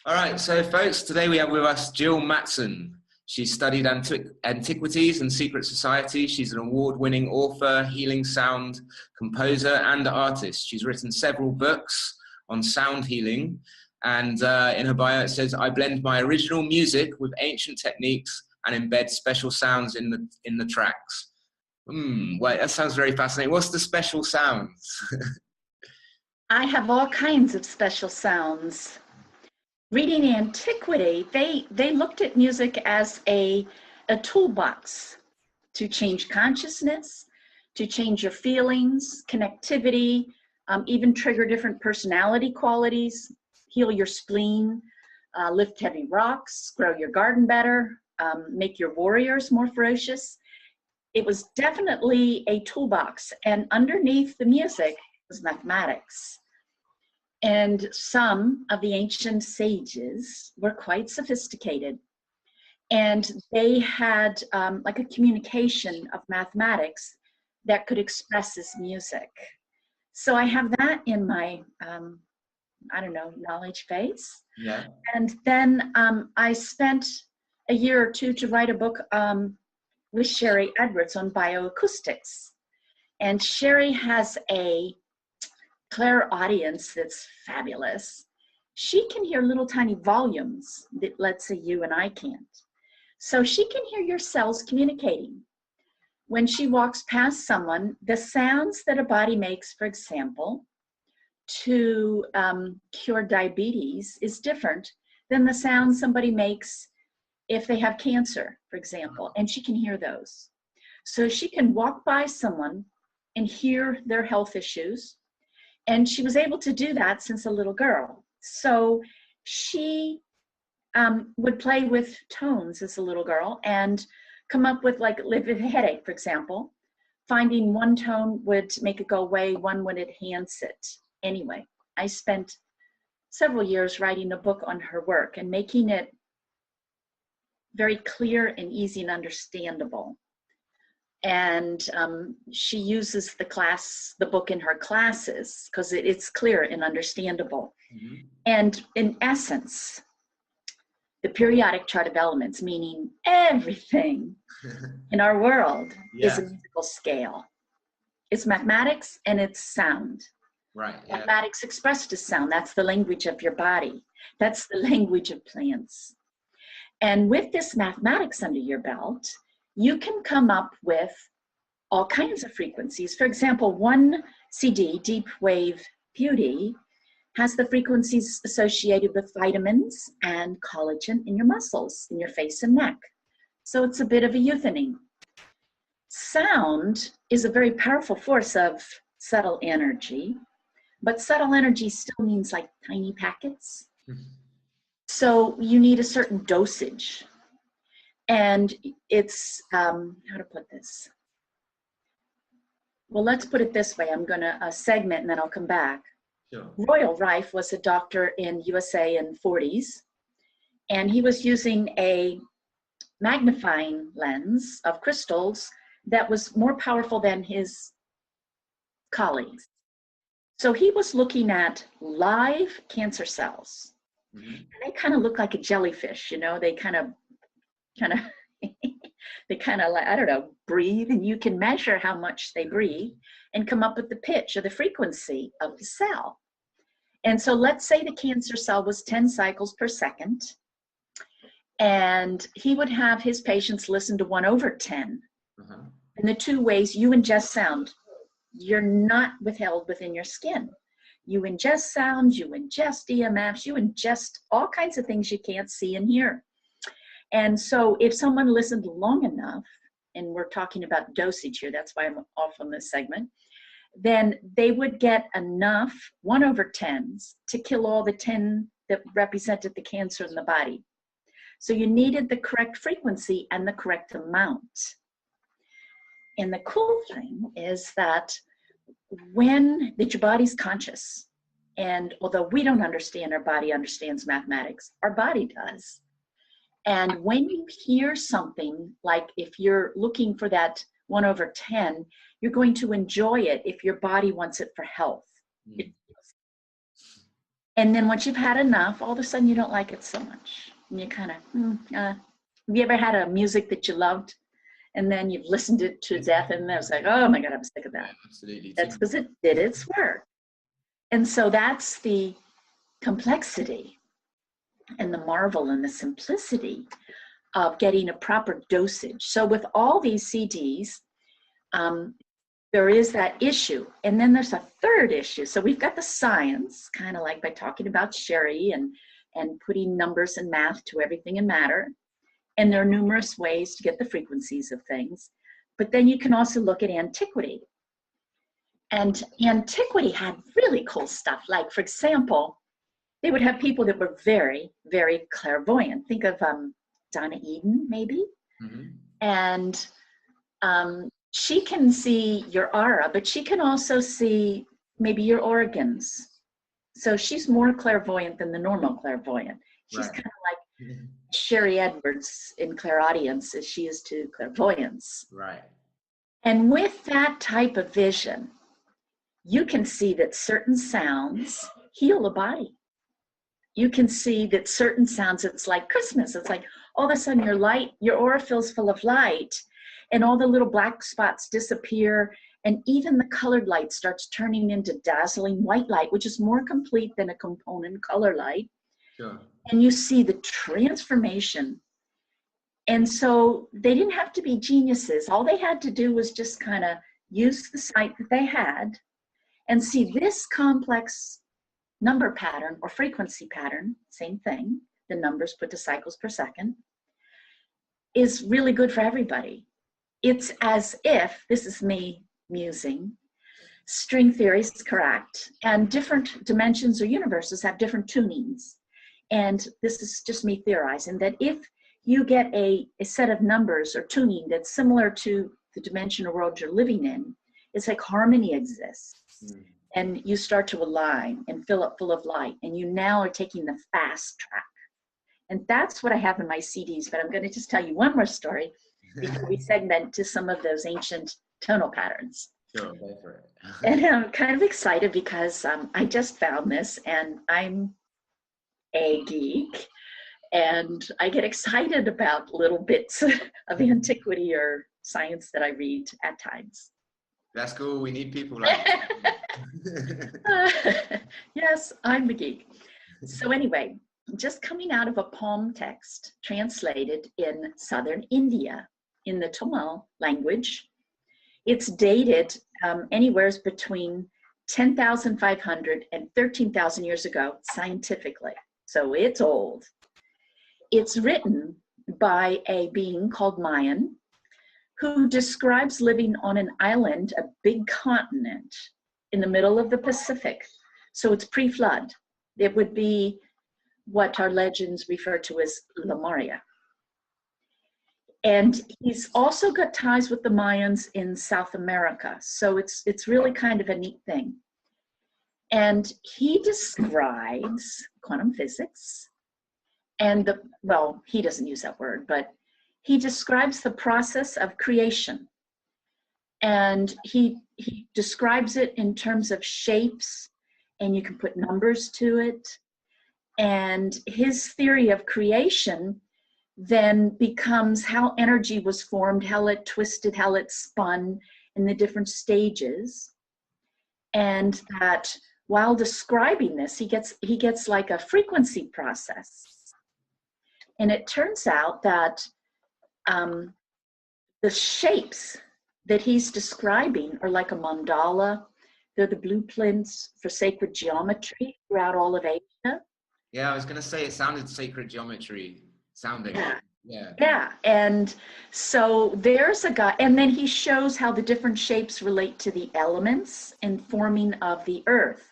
All right, so folks, today we have with us Jill Mattson. She studied antiquities and secret society. She's an award-winning author, healing sound composer, and artist. She's written several books on sound healing, and in her bio it says, "I blend my original music with ancient techniques and embed special sounds in the tracks." Wait, that sounds very fascinating. What's the special sounds? I have all kinds of special sounds. Reading antiquity, they looked at music as a toolbox to change consciousness, to change your feelings, connectivity, even trigger different personality qualities, heal your spleen, lift heavy rocks, grow your garden better, make your warriors more ferocious. It was definitely a toolbox, and underneath the music was mathematics. And some of the ancient sages were quite sophisticated, and they had like a communication of mathematics that could express this music. So I have that in my, I don't know, knowledge base. Yeah. And then I spent a year or two to write a book with Sherry Edwards on bioacoustics. And Sherry has a clairaudience that's fabulous. She can hear little tiny volumes that, let's say, you and I can't. So she can hear your cells communicating. When she walks past someone, the sounds that a body makes, for example, to cure diabetes is different than the sounds somebody makes if they have cancer, for example, and she can hear those. So she can walk by someone and hear their health issues. And she was able to do that since a little girl. So she would play with tones as a little girl and come up with, like, with a headache, for example, finding one tone would make it go away, one would enhance it. Anyway, I spent several years writing a book on her work and making it very clear and easy and understandable. And she uses the book in her classes because it's clear and understandable. Mm-hmm. And in essence, the periodic chart of elements, meaning everything in our world, is a musical scale. It's mathematics and it's sound. Right. Yeah. Mathematics expressed as sound. That's the language of your body. That's the language of plants. And with this mathematics under your belt, you can come up with all kinds of frequencies. For example, one CD, Deep Wave Beauty, has the frequencies associated with vitamins and collagen in your muscles, in your face and neck. So it's a bit of a youthening. Sound is a very powerful force of subtle energy, but subtle energy still means like tiny packets. Mm-hmm. So you need a certain dosage. And it's, how to put this? Well, let's put it this way. I'm going to segment and then I'll come back. Sure. Royal Rife was a doctor in USA in the 40s, and he was using a magnifying lens of crystals that was more powerful than his colleagues. So he was looking at live cancer cells. Mm-hmm. And they kind of look like a jellyfish, you know, they kind of they kind of like, I don't know, breathe, and you can measure how much they breathe and come up with the pitch or the frequency of the cell. And so let's say the cancer cell was 10 cycles per second, and he would have his patients listen to 1/10. Uh-huh. And the two ways you ingest sound, you're not withheld within your skin. You ingest sound, you ingest EMFs, you ingest all kinds of things you can't see and hear. And so if someone listened long enough, and we're talking about dosage here, that's why I'm off on this segment, then they would get enough 1/10s to kill all the 10 that represented the cancer in the body. So you needed the correct frequency and the correct amount. And the cool thing is that that your body's conscious, and although we don't understand, our body understands mathematics, our body does. And when you hear something, like if you're looking for that 1/10, you're going to enjoy it if your body wants it for health. And then once you've had enough, all of a sudden you don't like it so much. And you kind of, have you ever had a music that you loved and then you've listened it to death and it was like, oh my God, I'm sick of that. Yeah, absolutely. That's because it did its work. And so that's the complexity and the marvel and the simplicity of getting a proper dosage. So with all these CDs, there is that issue. And then there's a third issue. So we've got the science, kind of like by talking about Sherry and putting numbers and math to everything in matter. And there are numerous ways to get the frequencies of things. But then you can also look at antiquity. And antiquity had really cool stuff. Like, for example, they would have people that were very, very clairvoyant. Think of Donna Eden, maybe. Mm-hmm. And she can see your aura, but she can also see maybe your organs. So she's more clairvoyant than the normal clairvoyant. She's kind of like Sherry Edwards in clairaudience as she is to clairvoyance. Right. And with that type of vision, you can see that certain sounds heal a body. You can see that certain sounds, it's like Christmas. It's like all of a sudden your aura fills full of light and all the little black spots disappear. And even the colored light starts turning into dazzling white light, which is more complete than a component color light. Sure. And you see the transformation. And so they didn't have to be geniuses. All they had to do was just kind of use the sight that they had and see this complex number pattern or frequency pattern, same thing, the numbers put to cycles per second, is really good for everybody. It's as if, this is me musing, string theory is correct, and different dimensions or universes have different tunings. And this is just me theorizing that if you get a set of numbers or tuning that's similar to the dimension or world you're living in, it's like harmony exists. Mm. And you start to align and fill up full of light, and you now are taking the fast track. And that's what I have in my CDs, but I'm going to just tell you one more story before we segment to some of those ancient tonal patterns. Sure, go for it. And I'm kind of excited because I just found this, and I'm a geek, and I get excited about little bits of antiquity or science that I read at times. That's cool. We need people like yes, I'm the geek. So anyway, just coming out of a poem text translated in southern India in the Tamil language. It's dated anywhere between 10,500 and 13,000 years ago scientifically. So it's old. It's written by a being called Mattson, who describes living on an island, a big continent in the middle of the Pacific. So it's pre-flood. It would be what our legends refer to as Lemuria. And he's also got ties with the Mayans in South America. So it's really kind of a neat thing. And he describes quantum physics and well, he doesn't use that word, but he describes the process of creation. And he describes it in terms of shapes, and you can put numbers to it. And his theory of creation then becomes how energy was formed, how it twisted, how it spun in the different stages. And that while describing this, he gets like a frequency process. And it turns out that the shapes that he's describing are like a mandala. They're the blueprints for sacred geometry throughout all of Asia. Yeah, I was going to say it sounded sacred geometry sounding. Yeah. And so there's a guy, and then he shows how the different shapes relate to the elements and forming of the earth.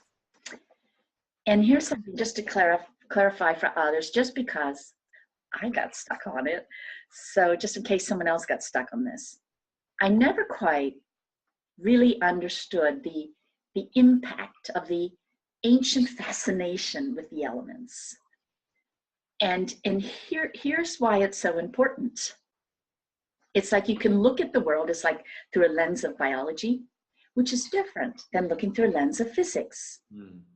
And here's something just to clarify for others, just because I got stuck on it. So just in case someone else got stuck on this, I never quite really understood the impact of the ancient fascination with the elements. And here's why it's so important. It's like you can look at the world as like through a lens of biology, which is different than looking through a lens of physics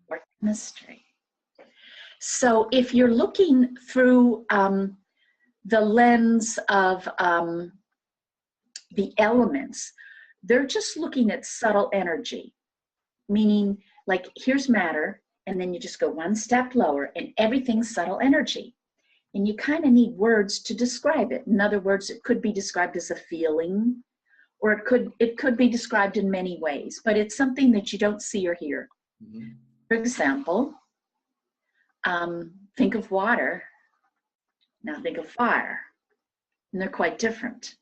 or chemistry. So if you're looking through the lens of the elements, they're just looking at subtle energy, meaning like here's matter, and then you just go one step lower and everything's subtle energy. And you kind of need words to describe it. In other words, it could be described as a feeling, or it could be described in many ways, but it's something that you don't see or hear. Mm-hmm. For example, think of water, now think of fire, and they're quite different.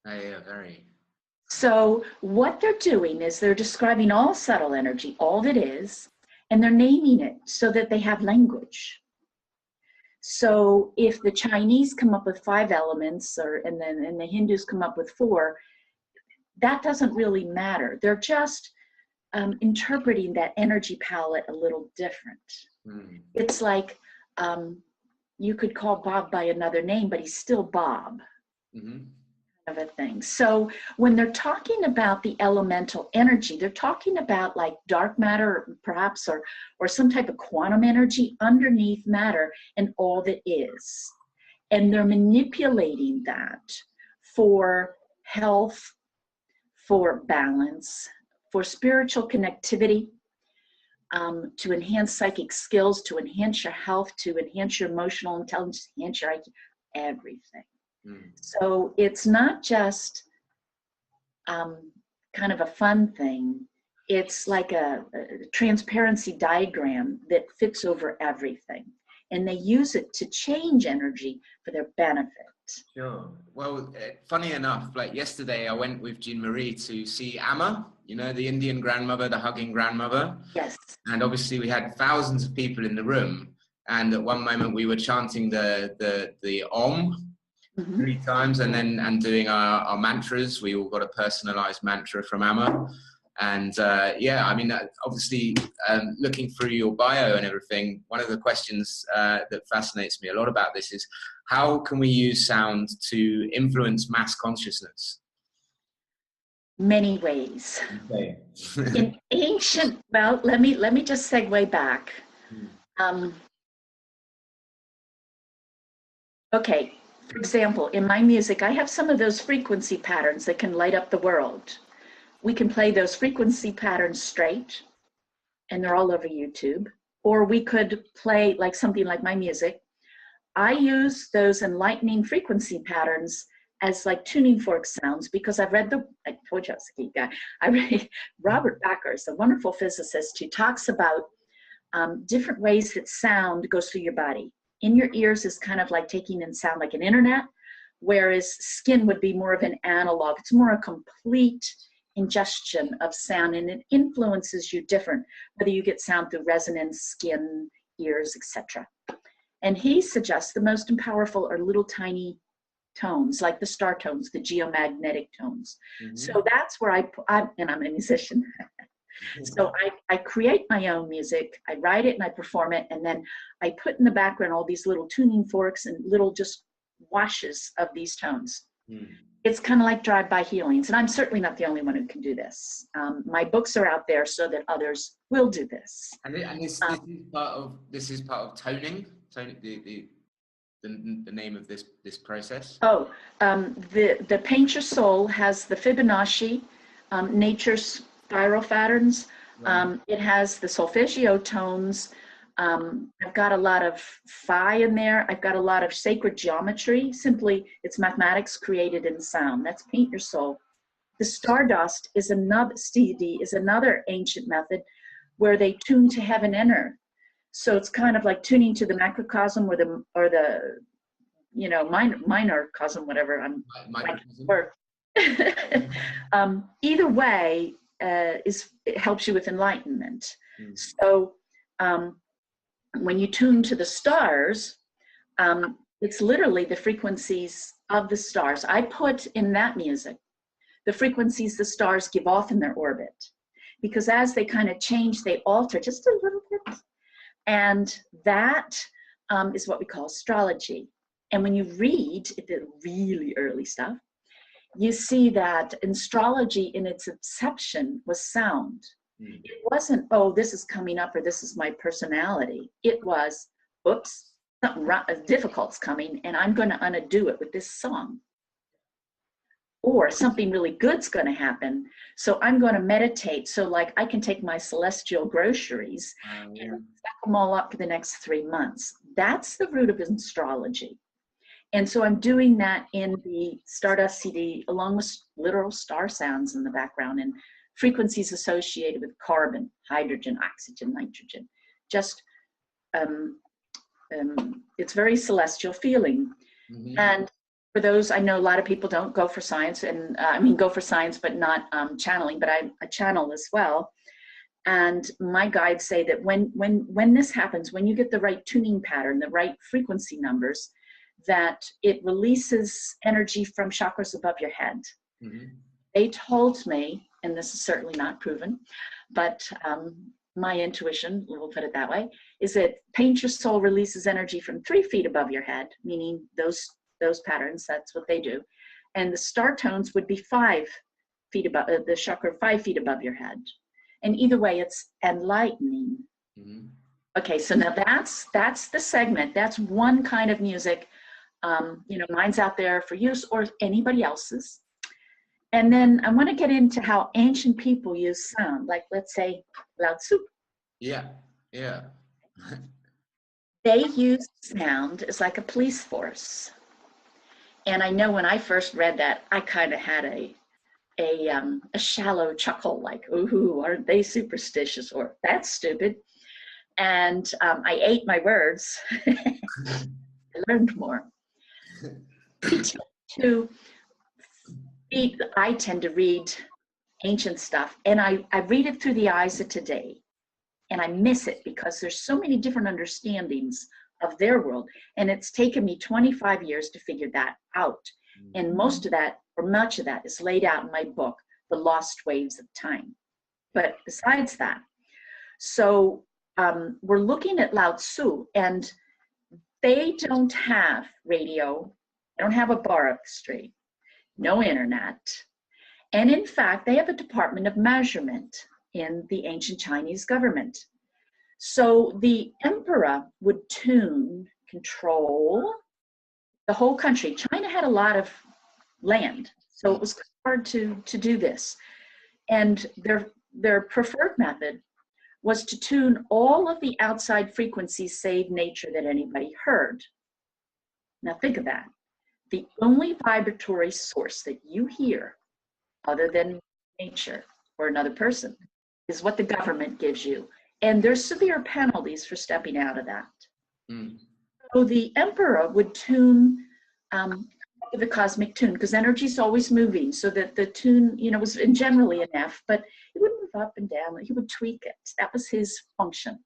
Yeah, very. So what they're doing is they're describing all subtle energy, all that is, and they're naming it so that they have language. So if the Chinese come up with 5 elements, and the Hindus come up with 4, that doesn't really matter. They're just interpreting that energy palette a little different. Mm. It's like you could call Bob by another name, but he's still Bob. Mm-hmm. Of a thing. So when they're talking about the elemental energy, they're talking about like dark matter perhaps, or some type of quantum energy underneath matter and all that is. And they're manipulating that for health, for balance, for spiritual connectivity, to enhance psychic skills, to enhance your health, to enhance your emotional intelligence, enhance your IQ, everything. So it's not just kind of a fun thing. It's like a transparency diagram that fits over everything. And they use it to change energy for their benefit. Sure. Well, funny enough, like yesterday I went with Jean Marie to see Amma, you know, the Indian grandmother, the hugging grandmother. Yes. And obviously we had thousands of people in the room. And at one moment we were chanting the Om. Mm-hmm. 3 times, and doing our mantras. We all got a personalized mantra from Amma. And yeah, I mean, obviously looking through your bio and everything, one of the questions that fascinates me a lot about this is how can we use sound to influence mass consciousness? Many ways. Okay. In ancient, well, let me just segue back. Okay. For example, in my music, I have some of those frequency patterns that can light up the world. We can play those frequency patterns straight, and they're all over YouTube. Or we could play like something like my music. I use those enlightening frequency patterns as like tuning fork sounds because I told you I was a geek guy. I read Robert Bacher's, a wonderful physicist who talks about different ways that sound goes through your body. In your ears is kind of like taking in sound like an internet, whereas skin would be more of an analog. It's more a complete ingestion of sound, and it influences you different, whether you get sound through resonance, skin, ears, etc. And he suggests the most powerful are little tiny tones, like the star tones, the geomagnetic tones. Mm-hmm. So that's where I'm a musician. So I create my own music, I write it and I perform it, and then I put in the background all these little tuning forks and little just washes of these tones. It's kind of like drive-by healings, and I'm certainly not the only one who can do this. My books are out there so that others will do this. And this is part of toning, the name of this process? Oh, the Paint Your Soul has the Fibonacci, nature's spiral patterns. Right. It has the solfeggio tones. I've got a lot of phi in there. I've got a lot of sacred geometry. Simply, it's mathematics created in sound. That's Paint Your Soul. The Stardust is another ancient method where they tune to heaven and earth. So it's kind of like tuning to the macrocosm or the minor cosm, whatever. Either way, it helps you with enlightenment. So when you tune to the stars, it's literally the frequencies of the stars. I put in that music the frequencies the stars give off in their orbit, because as they kind of change, they alter just a little bit. And that is what we call astrology. And when you read the really early stuff, you see that astrology in its inception was sound. It wasn't, oh, this is coming up or this is my personality. It was, oops, something difficult's coming, and I'm going to undo it with this song. Or something really good's going to happen, so I'm going to meditate. So like I can take my celestial groceries and stack them all up for the next 3 months. That's the root of astrology. And so I'm doing that in the Stardust CD, along with literal star sounds in the background and frequencies associated with carbon, hydrogen, oxygen, nitrogen. Just, it's very celestial feeling. Mm-hmm. And for those, I know a lot of people don't go for science, and go for science, but not channeling, but I channel as well. And my guides say that when this happens, when you get the right tuning pattern, the right frequency numbers, that it releases energy from chakras above your head. Mm-hmm. They told me, and this is certainly not proven, but my intuition, we'll put it that way, is that Paint Your Soul releases energy from 3 feet above your head, meaning those patterns, that's what they do. And the star tones would be 5 feet above, the chakra 5 feet above your head. And either way, it's enlightening. Mm-hmm. Okay, so now that's the segment. That's one kind of music. Mine's out there for use or anybody else's. And then I want to get into how ancient people use sound, like let's say Lao Tzu. Yeah. They use sound as like a police force. And I know when I first read that, I kind of had a shallow chuckle, like, ooh, aren't they superstitious, or that's stupid. And I ate my words. I learned more. I tend to read ancient stuff, and I read it through the eyes of today, and I miss it because there's so many different understandings of their world, and it's taken me 25 years to figure that out. And most of that, or much of that, is laid out in my book, The Lost Waves of Time. But besides that, so we're looking at Lao Tzu, and they don't have radio, they don't have a barometry, no internet. And in fact, they have a department of measurement in the ancient Chinese government. So the emperor would control the whole country. China had a lot of land, so it was hard to do this. And their preferred method was to tune all of the outside frequencies save nature that anybody heard. Now think of that. The only vibratory source that you hear other than nature or another person is what the government gives you. And there's severe penalties for stepping out of that. Mm. So the emperor would tune the cosmic tune, because energy is always moving, so that the tune, was generally an F, but it would move up and down. He would tweak it. That was his function.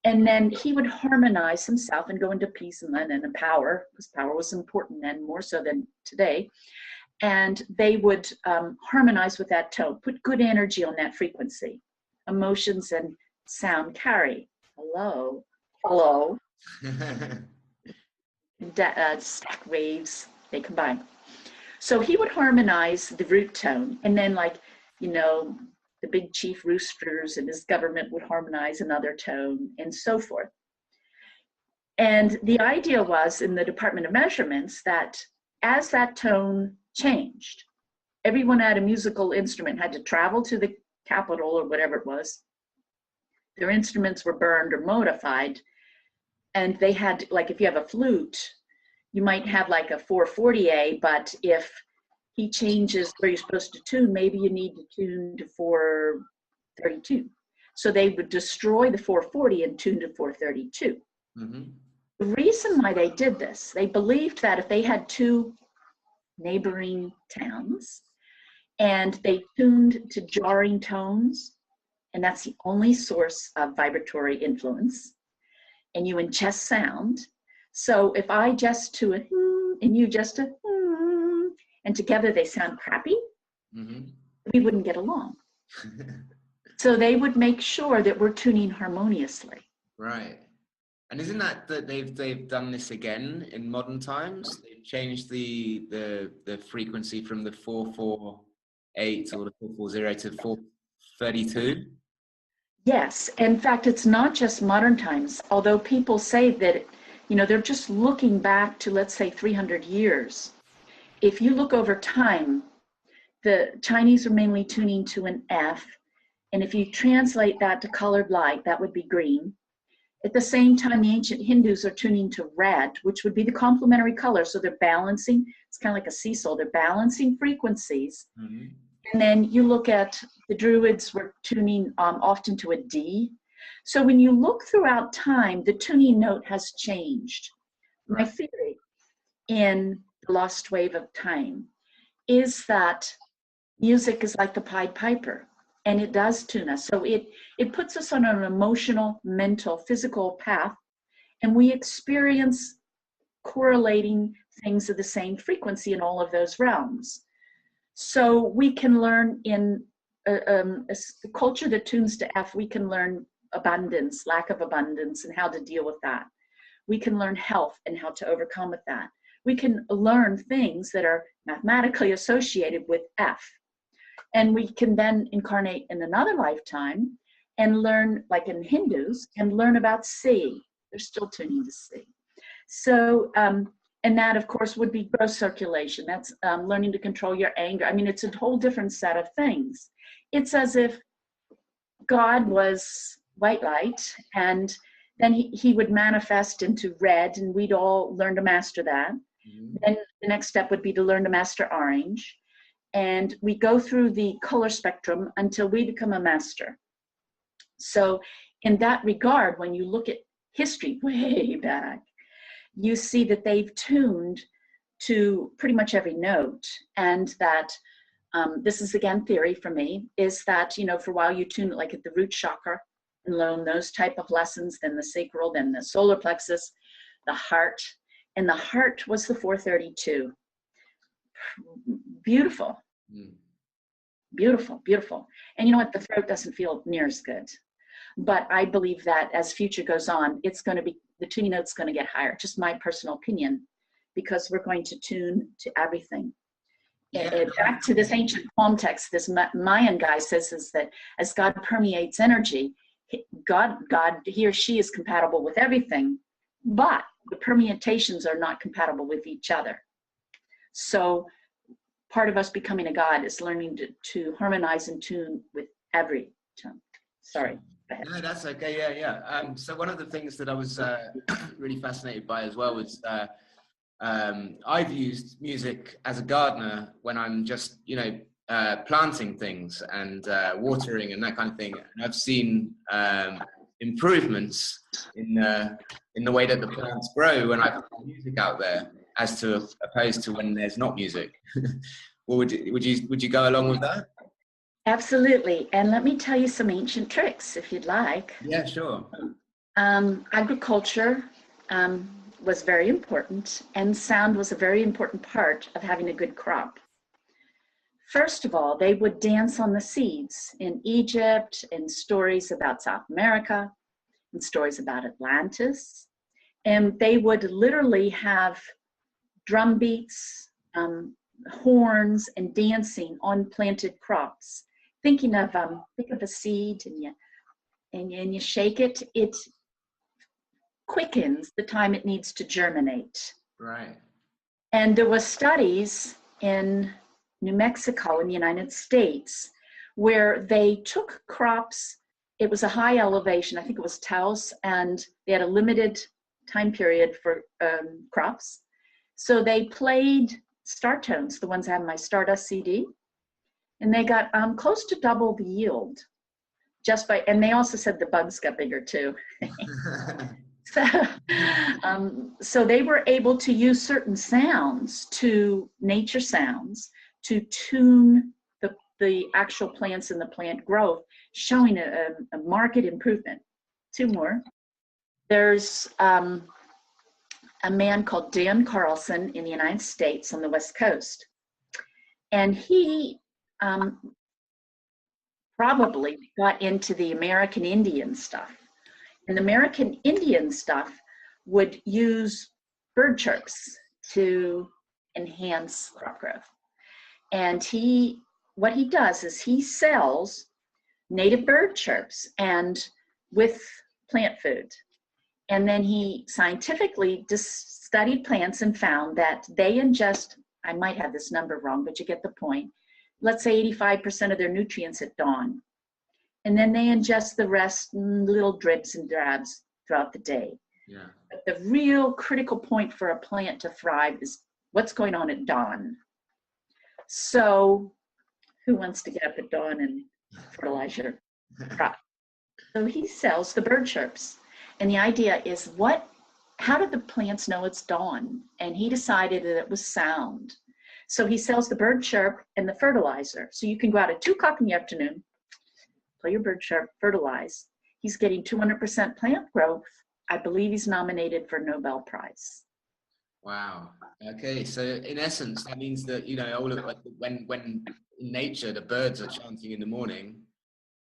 And then he would harmonize himself and go into peace and then and power, because power was important then, more so than today. And they would harmonize with that tone, put good energy on that frequency. Emotions and sound carry. Hello. Stack waves, they combine. So he would harmonize the root tone, and then the big chief roosters and his government would harmonize another tone, and so forth. And the idea was in the Department of Measurements that as that tone changed, everyone at a musical instrument had to travel to the capital or whatever it was. Their instruments were burned or modified, and they had, like if you have a flute, you might have like a 440A, but if he changes where you're supposed to tune, maybe you need to tune to 432. So they would destroy the 440 and tune to 432. Mm-hmm. The reason why they did this, they believed that if they had 2 neighboring towns and they tuned to jarring tones, and that's the only source of vibratory influence, and you ingest sound. So if I just to a and you just a and together they sound crappy, mm-hmm. we wouldn't get along. So they would make sure that we're tuning harmoniously. Right. And isn't that they've done this again in modern times? They've changed the frequency from the 448 or the 440 to 432. Yes, in fact, it's not just modern times, although people say that, they're just looking back to, let's say, 300 years. If you look over time, the Chinese are mainly tuning to an F, and if you translate that to colored light, that would be green. At the same time, the ancient Hindus are tuning to red, which would be the complementary color. So they're balancing, it's kind of like a seesaw, they're balancing frequencies. Mm-hmm. And then you look at the Druids were tuning often to a D. So when you look throughout time, the tuning note has changed. Right. My theory in The Lost Wave of Time is that music is like the Pied Piper, and it does tune us. So it puts us on an emotional, mental, physical path, and we experience correlating things of the same frequency in all of those realms. So we can learn in a culture that tunes to F, we can learn abundance, lack of abundance, and how to deal with that. We can learn health and how to overcome with that. We can learn things that are mathematically associated with F. And we can then incarnate in another lifetime and learn, like in Hindus, and learn about C. They're still tuning to C. So, and that, of course, would be gross circulation. That's learning to control your anger. I mean, it's a whole different set of things. It's as if God was white light, and then he would manifest into red, and we'd all learn to master that. Mm-hmm. Then the next step would be to learn to master orange. And we go through the color spectrum until we become a master. So in that regard, when you look at history way back, you see that they've tuned to pretty much every note. And that this is, again, theory for me, is that, for a while you tune it like at the root chakra and learn those type of lessons, then the sacral, then the solar plexus, the heart. And the heart was the 432. Beautiful. Beautiful, beautiful. And you know what? The throat doesn't feel near as good. But I believe that as future goes on, it's going to be, the tuning note's going to get higher. Just my personal opinion, because we're going to tune to everything. Yeah. Back to this ancient poem text, this Mayan guy says is that as God permeates energy, God, he or she is compatible with everything, but the permutations are not compatible with each other. So part of us becoming a God is learning to harmonize and tune with every tone. Sorry. No, that's okay. Yeah. So one of the things that I was really fascinated by as well was I've used music as a gardener when I'm just, planting things and watering and that kind of thing. And I've seen improvements in the way that the plants grow when I put music out there, as to opposed to when there's not music. Well, would you go along with that? Absolutely. And let me tell you some ancient tricks if you'd like. Yeah, sure. Agriculture was very important, and sound was a very important part of having a good crop. First of all, they would dance on the seeds in Egypt, in stories about South America, and stories about Atlantis. And they would literally have drum beats, horns, and dancing on planted crops. Think of a seed, and you shake it. It quickens the time it needs to germinate. Right. And there were studies in New Mexico in the United States where they took crops. It was a high elevation, I think it was Taos, and they had a limited time period for crops. So they played star tones, the ones I have in my Stardust CD, and they got close to double the yield and they also said the bugs got bigger too. So they were able to use certain sounds, nature sounds, to tune the actual plants and the plant growth, showing a marked improvement. Two more. There's a man called Dan Carlson in the United States on the West Coast. And he probably got into the American Indian stuff. And the American Indian stuff would use bird chirps to enhance crop growth. And what he does is he sells native bird chirps and with plant food. And then he scientifically just studied plants and found that they ingest, I might have this number wrong, but you get the point. Let's say 85% of their nutrients at dawn. And then they ingest the rest in little dribs and drabs throughout the day. Yeah. But the real critical point for a plant to thrive is what's going on at dawn. So who wants to get up at dawn and fertilize your crop? So he sells the bird chirps. And the idea is how did the plants know it's dawn? And he decided that it was sound. So he sells the bird chirp and the fertilizer. So you can go out at 2 o'clock in the afternoon, play your bird chirp, fertilize. He's getting 200% plant growth. I believe he's nominated for a Nobel Prize. Wow. Okay. So in essence, that means that, you know, all of when in nature the birds are chanting in the morning,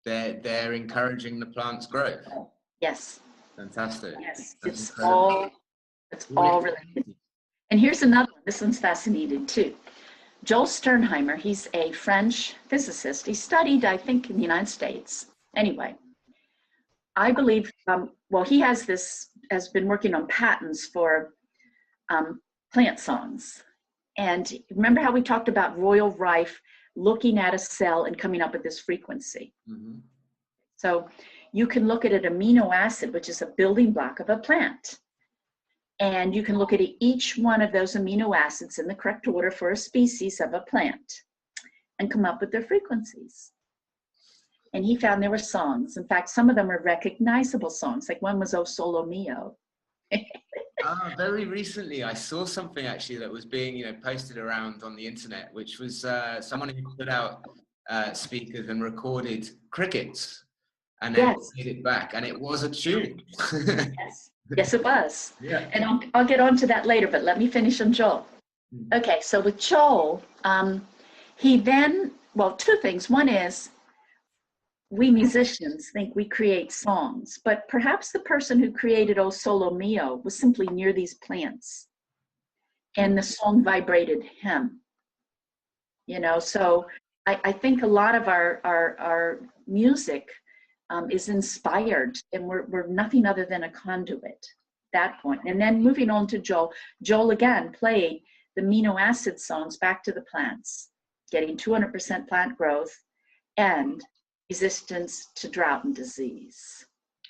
they're encouraging the plant's growth. Yes. Fantastic. Yes. That's It's incredible. all related. And here's another one. This one's fascinating too. Joel Sternheimer, he's a French physicist. He studied, I think, in the United States. Anyway, I believe, he has been working on patents for plant songs. And remember how we talked about Royal Rife looking at a cell and coming up with this frequency? Mm-hmm. So you can look at an amino acid, which is a building block of a plant. And you can look at each one of those amino acids in the correct order for a species of a plant and come up with their frequencies. And he found there were songs. In fact, some of them are recognizable songs. Like one was O Solo Mio. Very recently, I saw something actually that was being, you know, posted around on the internet, which was someone who put out speakers and recorded crickets, and then played it back, and it was a tune. Yes, it was. Yeah. And I'll get on to that later, but let me finish on Joel. Okay, so with Joel, he then, 2 things. One is, we musicians think we create songs, but perhaps the person who created O Solo Mio was simply near these plants and the song vibrated him. You know, so I think a lot of our music is inspired, and we're nothing other than a conduit at that point. And then moving on to Joel again played the amino acid songs back to the plants, getting 200% plant growth and resistance to drought and disease.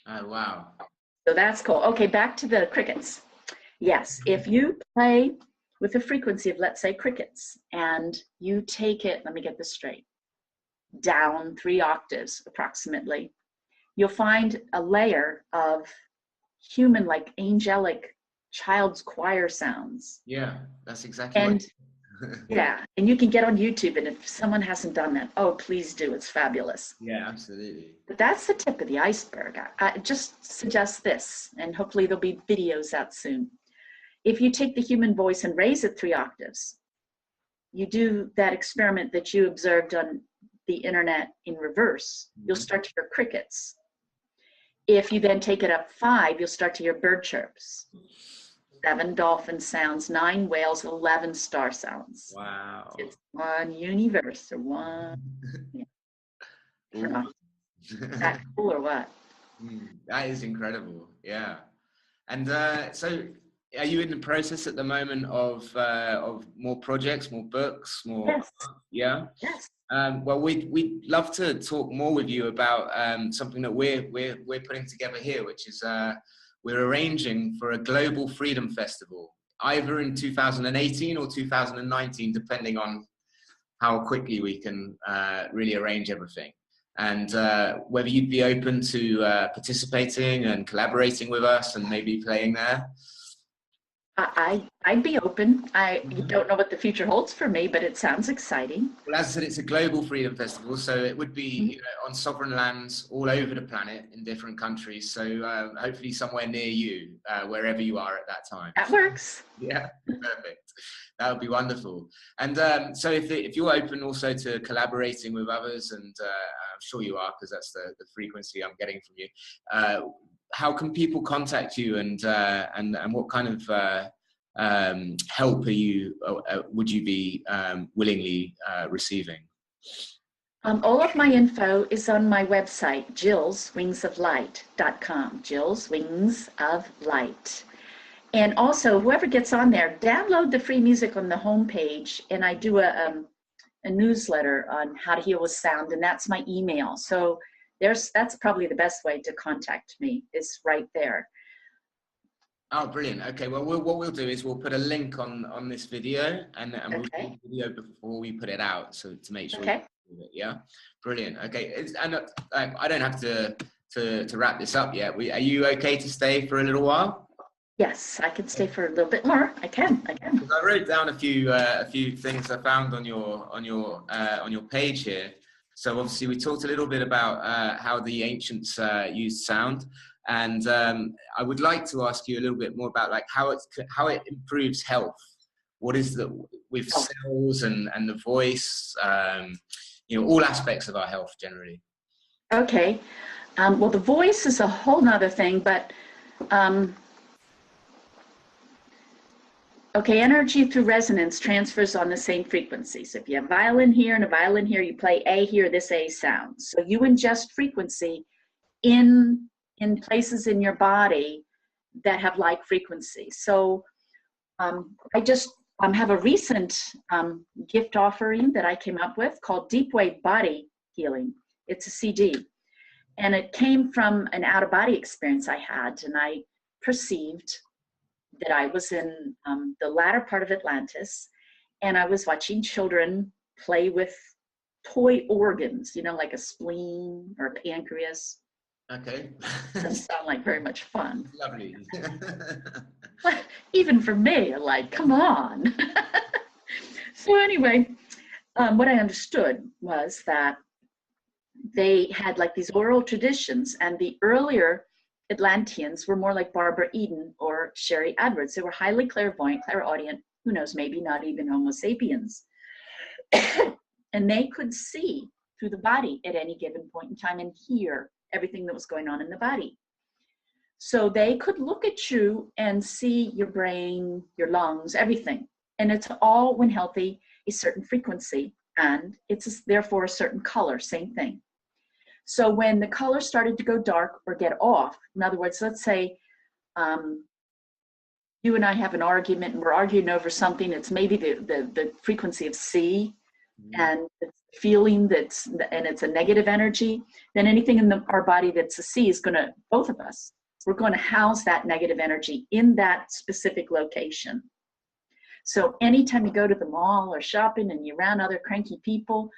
Oh, wow. So that's cool. Okay, back to the crickets. Yes, if you play with a frequency of, let's say, crickets, and you take it, let me get this straight, down 3 octaves approximately, you'll find a layer of human, like angelic child's choir sounds. Yeah, that's exactly yeah, and you can get on YouTube, and if someone hasn't done that, oh, please do. It's fabulous. Yeah, absolutely. But that's the tip of the iceberg. I just suggest this, and hopefully there'll be videos out soon. If you take the human voice and raise it 3 octaves, you do that experiment that you observed on the internet in reverse, you'll start to hear crickets. If you then take it up 5, you'll start to hear bird chirps. 7 dolphin sounds, 9 whales, 11 star sounds. Wow. It's one universe, or one. Yeah. Is that cool or what? That is incredible. Yeah. And so are you in the process at the moment of more projects, more books, more? Yes. Yeah. Yes. Well, we'd love to talk more with you about something that we're putting together here, which is we're arranging for a global freedom festival, either in 2018 or 2019, depending on how quickly we can really arrange everything. And whether you'd be open to participating and collaborating with us and maybe playing there. I'd be open. I don't know what the future holds for me, but it sounds exciting. Well, as I said, it's a global freedom festival, so it would be you know, on sovereign lands all over the planet in different countries. So hopefully somewhere near you, wherever you are at that time. That works. Yeah, perfect. That would be wonderful. And so if you're open also to collaborating with others, and I'm sure you are, because that's the frequency I'm getting from you, how can people contact you, and what kind of help would you be willingly receiving? All of my info is on my website, jillswingsoflight.com, Jill's Wings of Light. And also, whoever gets on there, download the free music on the homepage, and I do a newsletter on how to heal with sound, and that's my email. So that's probably the best way to contact me, is right there. Oh, brilliant. Okay, well, what we'll do is we'll put a link on this video, and we'll do the video before we put it out, so to make sure. Okay. Yeah, brilliant. Okay, and I don't have to wrap this up yet. Are you okay to stay for a little while? Yes, I can stay for a little bit more. I can. I wrote down a few things I found on your page here. So obviously we talked a little bit about how the ancients used sound, and I would like to ask you a little bit more about like how it improves health. What is with cells and the voice, all aspects of our health generally. Okay, well, the voice is a whole nother thing, but okay, energy through resonance transfers on the same frequency. So if you have violin here and a violin here, you play A here, this A sound. So you ingest frequency in places in your body that have like frequency. So I just have a recent gift offering that I came up with called Deep Wave Body Healing. It's a CD. And it came from an out-of-body experience I had, and I perceived that I was in the latter part of Atlantis, and I was watching children play with toy organs, like a spleen or a pancreas. Okay. Doesn't sound like very much fun. Lovely. But even for me, like, come on. So anyway, what I understood was that they had like these oral traditions, and the earlier Atlanteans were more like Barbara Eden or Sherry Edwards. They were highly clairvoyant, clairaudient, who knows, maybe not even Homo sapiens. And they could see through the body at any given point in time and hear everything that was going on in the body. So they could look at you and see your brain, your lungs, everything. And it's all, when healthy, a certain frequency, and it's therefore a certain color, same thing. So when the color started to go dark or get off, in other words, let's say you and I have an argument and we're arguing over something, it's maybe the frequency of C, and the feeling and it's a negative energy, then anything in our body that's a C is going to, both of us, we're going to house that negative energy in that specific location. So anytime you go to the mall or shopping and you're around other cranky people,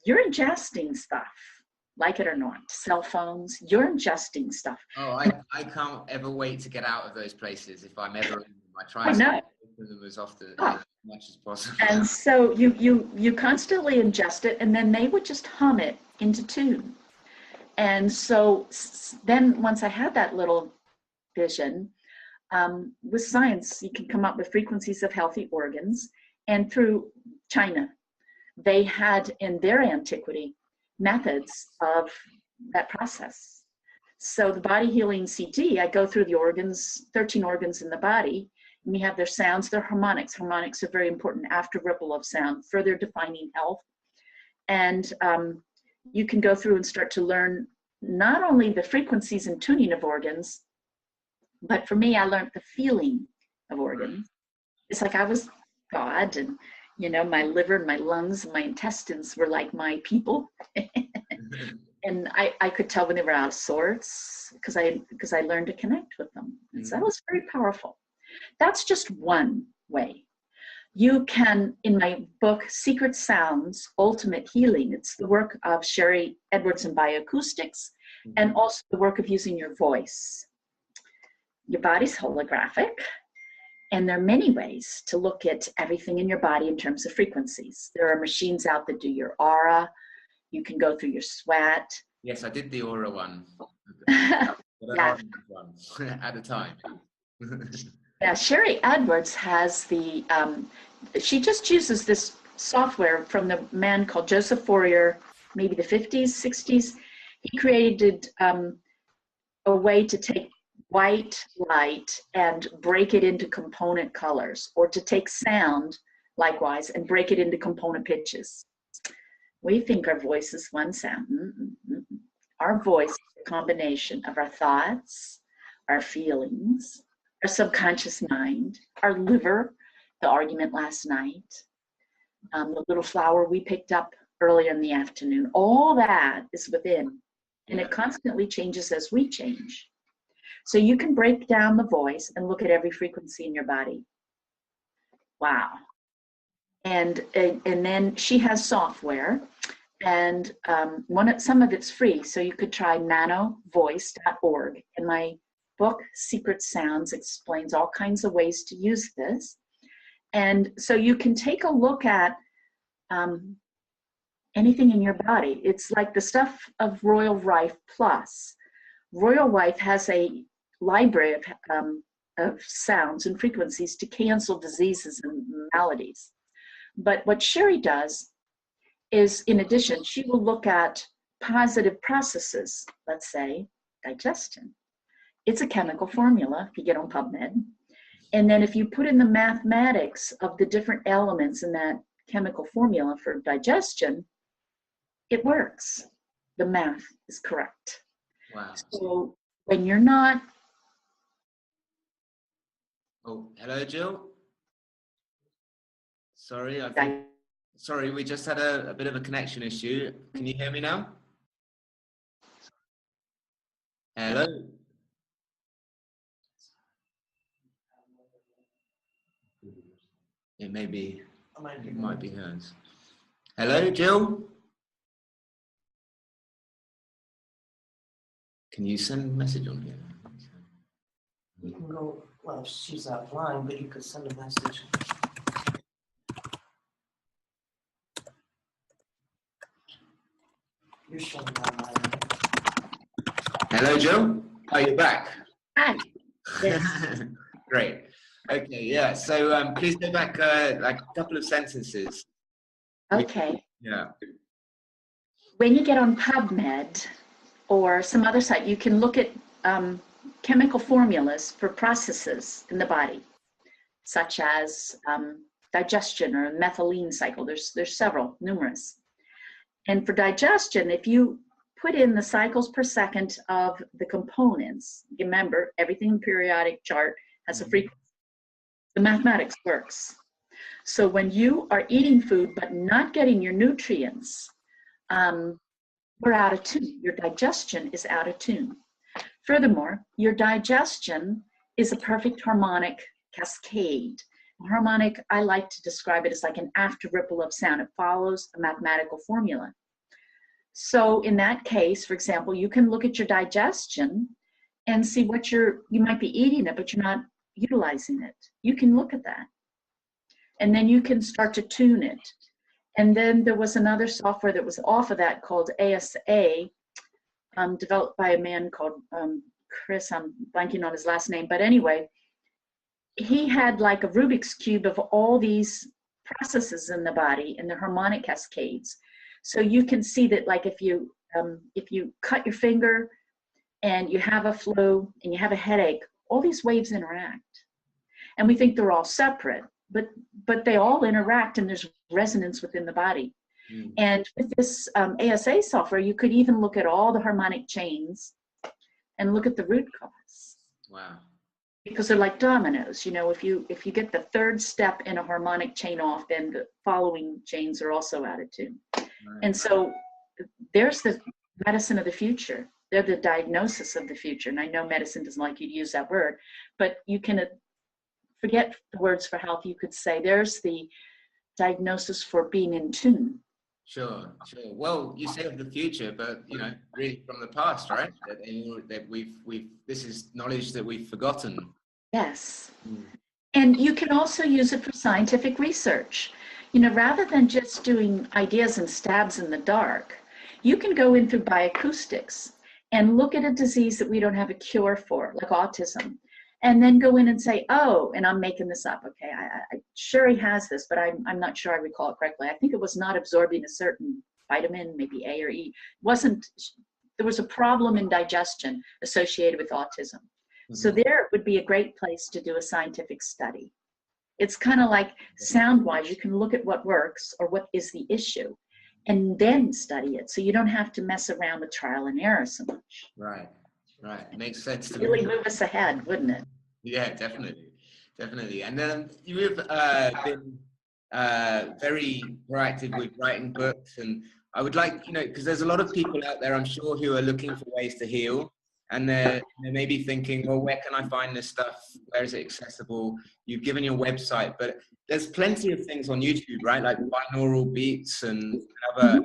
you're ingesting stuff, like it or not. Cell phones, you're ingesting stuff. Oh, I can't ever wait to get out of those places. If I'm ever in them, I try to open them as often as much as possible. And so you constantly ingest it, and then they would just hum it into tune. And so then once I had that little vision, with science, you can come up with frequencies of healthy organs. And through China, they had in their antiquity methods of that process. So the body healing CD, I go through the organs, 13 organs in the body, and we have their sounds, their harmonics. Harmonics are very important after ripple of sound, further defining health. And you can go through and start to learn not only the frequencies and tuning of organs, but for me, I learned the feeling of organs. It's like I was God, and my liver and my lungs and my intestines were like my people. And I could tell when they were out of sorts because I learned to connect with them. And so that was very powerful. That's just one way. You can, in my book, Secret Sounds, Ultimate Healing, it's the work of Sherry Edwards in bioacoustics, and also the work of using your voice. Your body's holographic, and there are many ways to look at everything in your body in terms of frequencies. There are machines out that do your aura. You can go through your sweat. Yes, I did the aura one. Yeah. At a time. Yeah, Sherry Edwards has she just uses this software from the man called Joseph Fourier, maybe the 50s, 60s. He created a way to take white light and break it into component colors, or to take sound, likewise, and break it into component pitches. We think our voice is one sound. Our voice is a combination of our thoughts, our feelings, our subconscious mind, our liver, the argument last night, the little flower we picked up earlier in the afternoon. All that is within, and it constantly changes as we change. So you can break down the voice and look at every frequency in your body. Wow. And then she has software, and some of it's free. So you could try nanovoice.org. And my book, Secret Sounds, explains all kinds of ways to use this. And so you can take a look at anything in your body. It's like the stuff of Royal Rife Plus. Royal Rife has a library of sounds and frequencies to cancel diseases and maladies. But what Sherry does is, in addition, she will look at positive processes, let's say digestion. It's a chemical formula if you get on PubMed. And then if you put in the mathematics of the different elements in that chemical formula for digestion, it works. The math is correct. Wow. So when you're not... Oh, hello, Jill. Sorry, we just had a bit of a connection issue. Can you hear me now? Hello? It might be hers. Hello, Jill? Can you send a message on here? You can go, well, she's offline, but you could send a message. You're showing online. Hello, Jill? Oh, you're back. Hi. Yes. Great. Okay, yeah. So please go back like a couple of sentences. Okay. Yeah. When you get on PubMed or some other site, you can look at chemical formulas for processes in the body, such as digestion or methylene cycle. There's several, numerous. And for digestion, if you put in the cycles per second of the components, remember, everything in the periodic chart has a frequency. The mathematics works. So when you are eating food but not getting your nutrients, we're out of tune. Your digestion is out of tune. Furthermore, your digestion is a perfect harmonic cascade. Harmonic, I like to describe it as like an after ripple of sound. It follows a mathematical formula. So in that case, for example, you can look at your digestion and see what you might be eating it, but you're not utilizing it. You can look at that. And then you can start to tune it. And then there was another software that was off of that called ASA, developed by a man called Chris. I'm blanking on his last name. But anyway, he had like a Rubik's Cube of all these processes in the body and the harmonic cascades. So you can see that, like if you cut your finger and you have a flu and you have a headache, all these waves interact. And we think they're all separate, but they all interact and there's resonance within the body. Mm. And with this ASA software, you could even look at all the harmonic chains and look at the root cause. Wow. Because they're like dominoes. You know, if you get the third step in a harmonic chain off, then the following chains are also out of tune. Right. And so there's the medicine of the future. They're the diagnosis of the future. And I know medicine doesn't like you to use that word, but you can forget the words for health. You could say there's the diagnosis for being in tune. Sure. Well, you say of the future, but you know, really from the past, right? That this is knowledge that we've forgotten. Yes. Mm. And you can also use it for scientific research. You know, rather than just doing ideas and stabs in the dark, you can go in through bioacoustics and look at a disease that we don't have a cure for, like autism, and then go in and say, oh, and I'm making this up, okay, Sherry has this, but I'm not sure I recall it correctly. I think it was not absorbing a certain vitamin, maybe A or E. There was a problem in digestion associated with autism. Mm-hmm. So there would be a great place to do a scientific study. It's kind of like sound-wise, you can look at what works or what is the issue. and then study it. So you don't have to mess around with trial and error so much. Right. Makes sense to Really me. move us ahead, wouldn't it? Yeah, definitely. And then you've been very proactive with writing books, and I would like, because there's a lot of people out there, I'm sure, who are looking for ways to heal, and they're maybe thinking, well, where can I find this stuff? Where is it accessible? You've given your website, but there's plenty of things on YouTube, right? Like binaural beats and other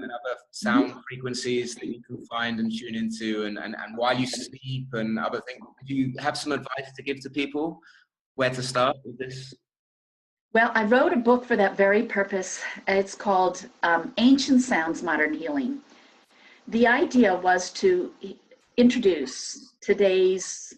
sound frequencies that you can find and tune into, and while you sleep and other things. Do you have some advice to give to people where to start with this? Well, I wrote a book for that very purpose. It's called Ancient Sounds, Modern Healing. The idea was to introduce today's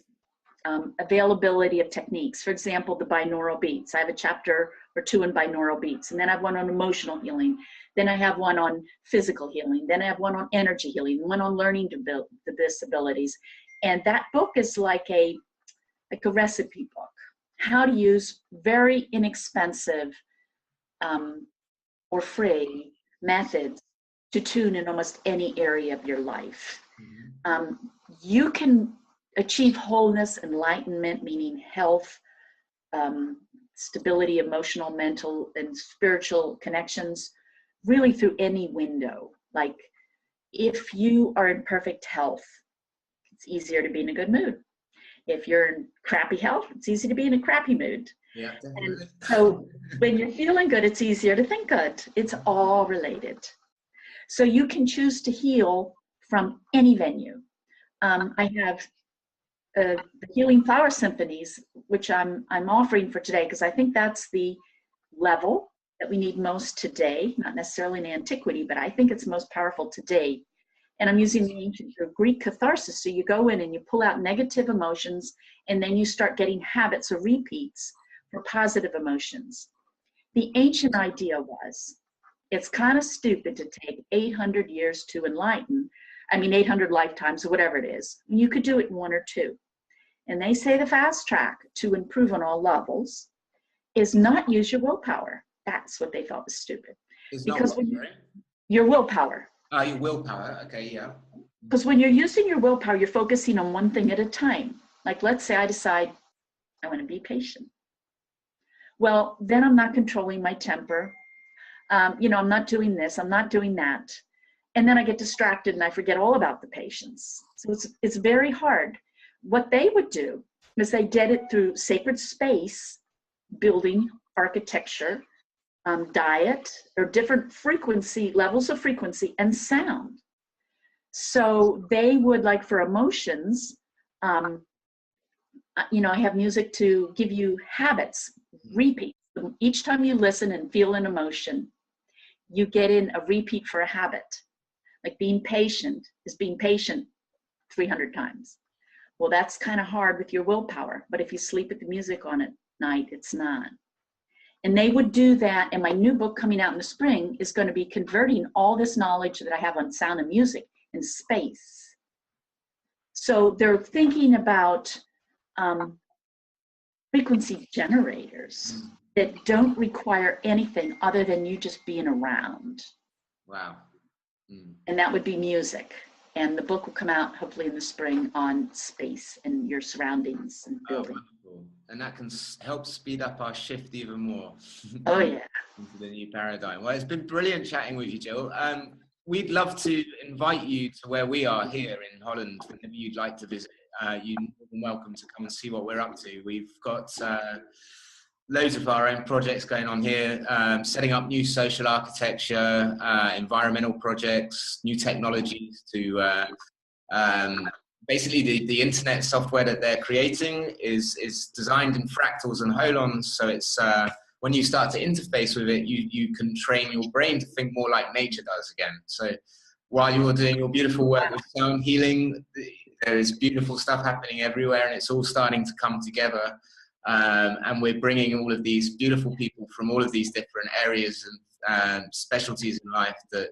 availability of techniques. For example, the binaural beats. I have a chapter or two in binaural beats, and then I have one on emotional healing. Then I have one on physical healing. Then I have one on energy healing, one on learning disabilities. And that book is like a recipe book. How to use very inexpensive or free methods to tune in almost any area of your life. You can achieve wholeness, enlightenment, meaning health, stability, emotional, mental, and spiritual connections, really through any window. Like if you are in perfect health, it's easier to be in a good mood. If you're in crappy health, it's easy to be in a crappy mood. Yeah, definitely. And so when you're feeling good, it's easier to think good. It's all related. So you can choose to heal from any venue. I have the Healing Flower Symphonies, which I'm offering for today, because I think that's the level that we need most today, not necessarily in antiquity, but I think it's most powerful today. And I'm using the ancient Greek catharsis. So you go in and you pull out negative emotions, and then you start getting habits or repeats for positive emotions. The ancient idea was, it's kind of stupid to take 800 years to enlighten. 800 lifetimes or whatever it is. You could do it in 1 or 2. And they say the fast track to improve on all levels is not use your willpower. That's what they thought was stupid. Because your willpower. Your willpower, okay, yeah. Because when you're using your willpower, you're focusing on one thing at a time. Like, let's say I decide I want to be patient. Well, then I'm not controlling my temper. I'm not doing this, I'm not doing that. And then I get distracted and I forget all about the patience. So it's very hard. What they would do is they did it through sacred space, building, architecture, diet, or different frequency, levels of frequency, and sound. So they would, like for emotions, I have music to give you habits, repeat. Each time you listen and feel an emotion, you get in a repeat for a habit. Like being patient is being patient 300 times. Well, that's kind of hard with your willpower, but if you sleep with the music on at night, it's not. And they would do that, and my new book coming out in the spring is going to be converting all this knowledge that I have on sound and music in space. So they're thinking about frequency generators that don't require anything other than you just being around. Wow. And that would be music. And the book will come out hopefully in the spring on space and your surroundings and building. Wonderful. And that can help speed up our shift even more. Oh, yeah. Into the new paradigm. Well, it's been brilliant chatting with you, Jill. We'd love to invite you to where we are here in Holland. Whenever you'd like to visit, you're more than welcome to come and see what we're up to. We've got loads of our own projects going on here, setting up new social architecture, environmental projects, new technologies to basically the internet software that they're creating is designed in fractals and holons. So it's when you start to interface with it, you can train your brain to think more like nature does again. So while you're doing your beautiful work with sound healing, there is beautiful stuff happening everywhere, and it's all starting to come together. And we're bringing all of these beautiful people from all of these different areas and specialties in life that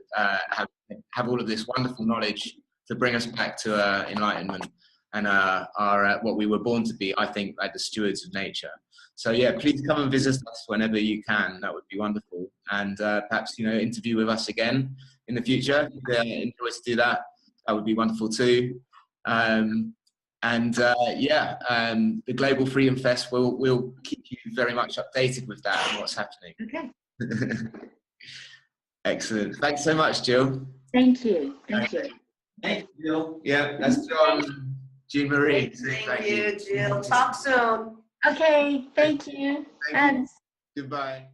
have all of this wonderful knowledge to bring us back to enlightenment. and are what we were born to be, I think, like the stewards of nature. So yeah, please come and visit us whenever you can. That would be wonderful. And perhaps, interview with us again in the future. If you enjoy to do that, that would be wonderful too. The Global Freedom Fest, we'll keep you very much updated with that and what's happening. Okay. Excellent. Thanks so much, Jill. Thank you. Thank you. Thank you, Jill. Yeah, that's John, Jean Marie. Thank you, Jill. Talk soon. Okay. Thank you. Thank you. Goodbye.